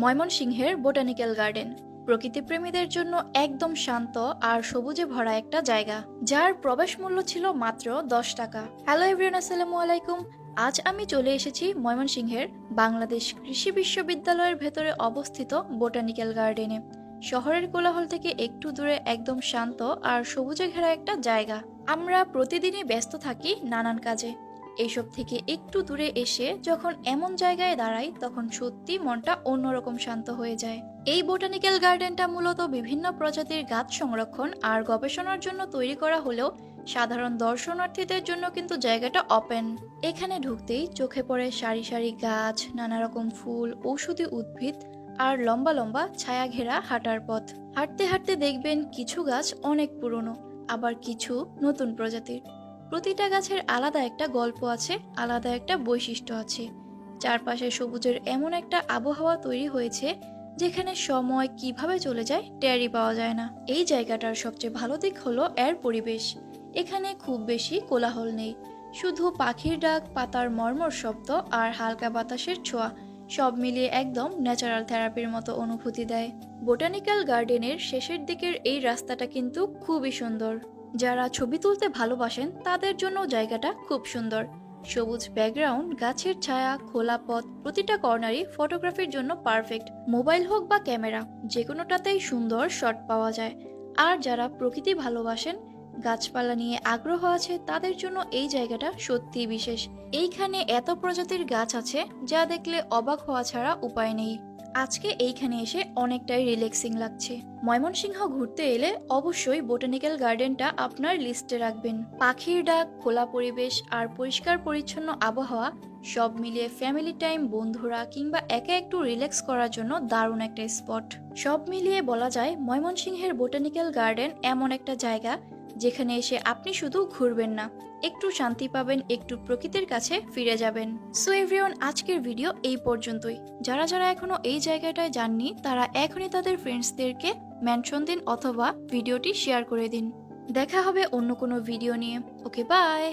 ময়মনসিংহের botanical garden প্রকৃতিপ্রেমীদের জন্য একদম শান্ত আর সবুজে ভরা একটা জায়গা, যার প্রবেশ মূল্য ছিল মাত্র 10 টাকা। হ্যালো এভরিওয়ান, আসসালামু আলাইকুম। আজ আমি চলে এসেছি ময়মনসিংহের বাংলাদেশ কৃষি বিশ্ববিদ্যালয়ের ভেতরে অবস্থিত বোটানিক্যাল গার্ডেনে। শহরের কোলাহল থেকে একটু দূরে একদম শান্ত আর সবুজে ঘেরা একটা জায়গা। আমরা প্রতিদিনই ব্যস্ত থাকি নানান কাজে, এইসব থেকে একটু দূরে এসে যখন এমন জায়গায় দাঁড়াই তখন সত্যি মনটা অন্যরকম শান্ত হয়ে যায়। এই বোটানিক্যাল গার্ডেনটা মূলত বিভিন্ন প্রজাতির গাছ সংরক্ষণ আর গবেষণার জন্য তৈরি করা হলেও সাধারণ দর্শনার্থীদের জন্য কিন্তু জায়গাটা ওপেন। এখানে ঢুকতেই চোখে পড়ে সারি সারি গাছ, নানা রকম ফুল, ঔষধি উদ্ভিদ আর লম্বা লম্বা ছায়া ঘেরা হাঁটার পথ। হাঁটতে হাঁটতে দেখবেন কিছু গাছ অনেক পুরনো, আবার কিছু নতুন প্রজাতির। প্রতিটা গাছের আলাদা একটা গল্প আছে, আলাদা একটা বৈশিষ্ট্য আছে। চারপাশে সবুজের এমন একটা আবহাওয়া তৈরি হয়েছে যেখানে সময় কিভাবে চলে যায় টেরই পাওয়া যায় না। এই জায়গাটার সবচেয়ে ভালো দিক হলো এর পরিবেশ। এখানে খুব বেশি কোলাহল নেই, শুধু পাখির ডাক, পাতার মর্মর শব্দ আর হালকা বাতাসের ছোঁয়া, সব মিলিয়ে একদম ন্যাচারাল থেরাপির মতো অনুভূতি দেয়। বোটানিক্যাল গার্ডেনের শেষের দিকের এই রাস্তাটা কিন্তু খুবই সুন্দর। যারা ছবি তুলতে ভালোবাসেন তাদের জন্য জায়গাটা খুব সুন্দর। সবুজ ব্যাকগ্রাউন্ড, গাছের ছায়া, খোলা পথ, প্রতিটা কর্নারই ফটোগ্রাফির জন্য পারফেক্ট। মোবাইল হোক বা ক্যামেরা, যে কোনোটাতেই সুন্দর শট পাওয়া যায়। আর যারা প্রকৃতি ভালোবাসেন, গাছপালা নিয়ে আগ্রহ আছে, তাদের জন্য এই জায়গাটা সত্যিই বিশেষ। এইখানে এত প্রজাতির গাছ আছে যা দেখলে অবাক হওয়া ছাড়া উপায় নেই। আজকে এইখানে এসে অনেকটাই রিল্যাক্সিং লাগছে। ময়মনসিংহ ঘুরতে এলে অবশ্যই বোটানিক্যাল গার্ডেনটা আপনার লিস্টে রাখবেন। পাখির ডাক, খোলা পরিবেশ আর পরিষ্কার পরিচ্ছন্ন আবহাওয়া সব মিলিয়ে ফ্যামিলি টাইম, বন্ধুরা কিংবা একা একটু রিল্যাক্স করার জন্য দারুণ একটা স্পট। সব মিলিয়ে বলা যায় ময়মনসিংহের বোটানিক্যাল গার্ডেন এমন একটা জায়গা যেখানে এসে আপনি শুধু ঘুরবেন না, একটু শান্তি পাবেন, একটু প্রকৃতির কাছে ফিরে যাবেন। সো এভরিওয়ান, আজকের ভিডিও এই পর্যন্তই। যারা যারা এখনো এই জায়গাটায় যাননি তারা এখনই তাদের ফ্রেন্ডসদেরকে মেনশন দিন অথবা ভিডিওটি শেয়ার করে দিন। দেখা হবে অন্য কোনো ভিডিও নিয়ে। ওকে, বাই।